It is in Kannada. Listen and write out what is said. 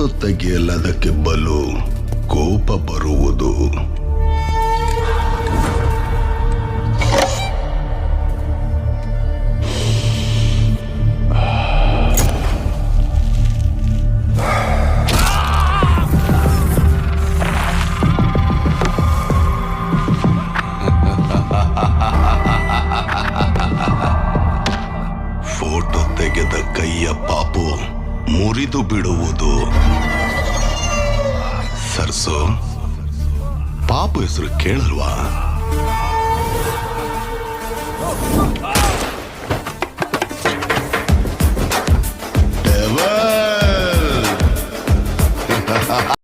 ಫೋಟೋ ತೆಗೆಯಲ್ಲದಕ್ಕೆ ಬಲು ಕೋಪ ಬರುವುದು. ಫೋಟೋ ತೆಗೆದ ಕೈಯ ಪಾಪು ಮುರಿದು ಬಿಡುವುದು. ಸರ್ಸು, ಪಾಪು ಹೆಸರು ಕೇಳಲ್ವಾ?